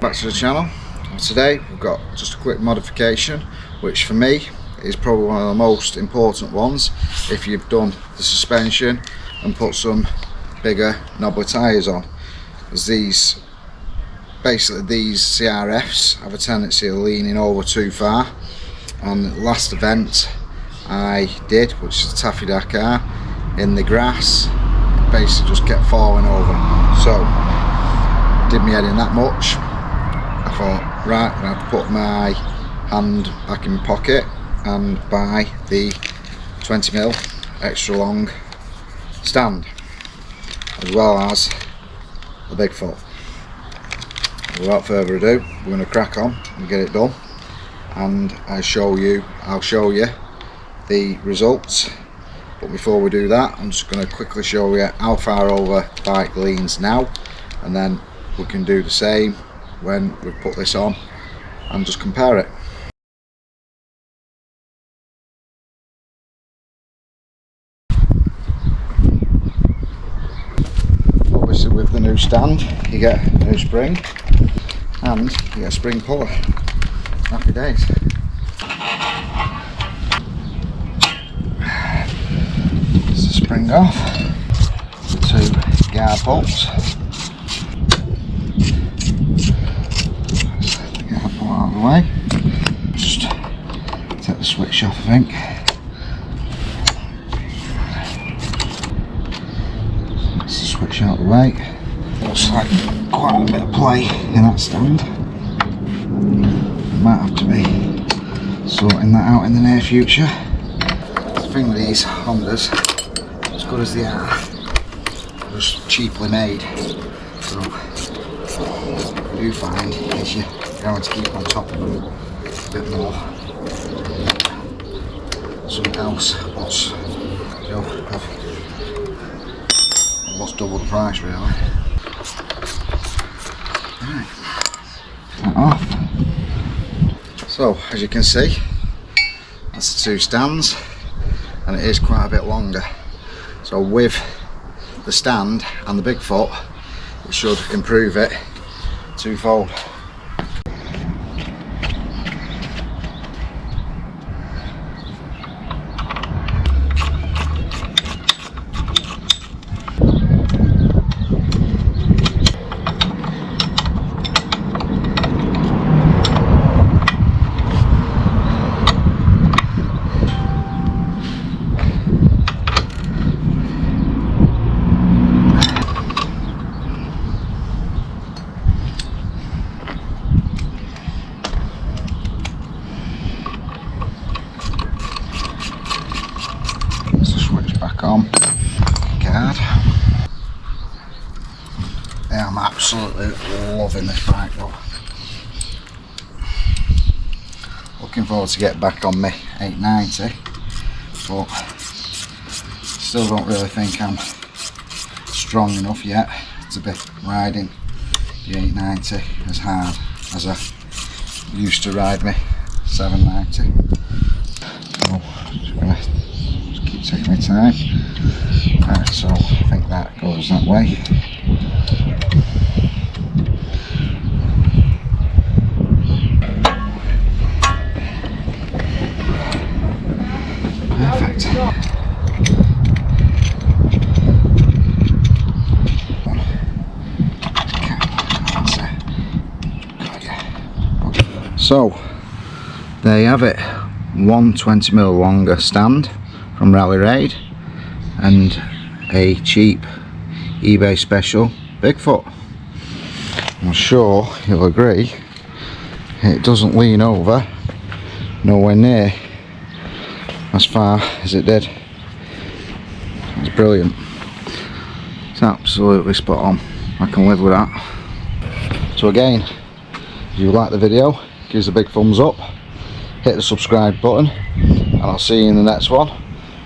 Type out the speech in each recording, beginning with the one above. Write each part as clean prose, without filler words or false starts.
Back to the channel. Today we've got just a quick modification, which for me is probably one of the most important ones if you've done the suspension and put some bigger knobbly tyres on. As these CRFs have a tendency of leaning over too far. On the last event I did, which is the Taffy Dakar, in the grass, it basically just kept falling over. So did me head in that much. I thought, right, I'm going to have to put my hand back in my pocket and buy the 20mm extra long stand, as well as the big foot. Without further ado, we're going to crack on and get it done, and I'll show you the results. But before we do that, I'm just going to quickly show you how far over the bike leans now, and then we can do the same when we put this on and just compare it. Obviously with the new stand you get a new spring and you get a spring puller. Happy days. It's the spring off, the 2 guard bolts. Out of the way. Just take the switch off, I think. That's the switch out of the way. Looks like quite a bit of play in that stand. Might have to be sorting that out in the near future. The thing with these Hondas, as good as they are, they're just cheaply made. So what you do find is you're going to keep on top of them a bit more. Something else what's, what's double the price really. Right, that off. So as you can see, that's the 2 stands, and it is quite a bit longer. So with the stand and the big foot, it should improve it twofold. Back on guard. Yeah, I'm absolutely loving this bike though. Looking forward to get back on my 890, but still don't really think I'm strong enough yet to be riding the 890 as hard as I used to ride my 790. So just gonna take my time. Right, so I think that goes that way. Perfect. So there you have it, 120mm longer stand from Rally Raid and a cheap eBay special Bigfoot. I'm sure you'll agree it doesn't lean over nowhere near as far as it did. It's brilliant. It's absolutely spot on. I can live with that. So again, if you like the video, give us a big thumbs up, hit the subscribe button, and I'll see you in the next one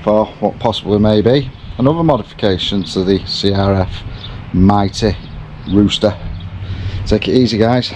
for what possibly may be another modification to the CRF mighty Rooster. Take it easy guys.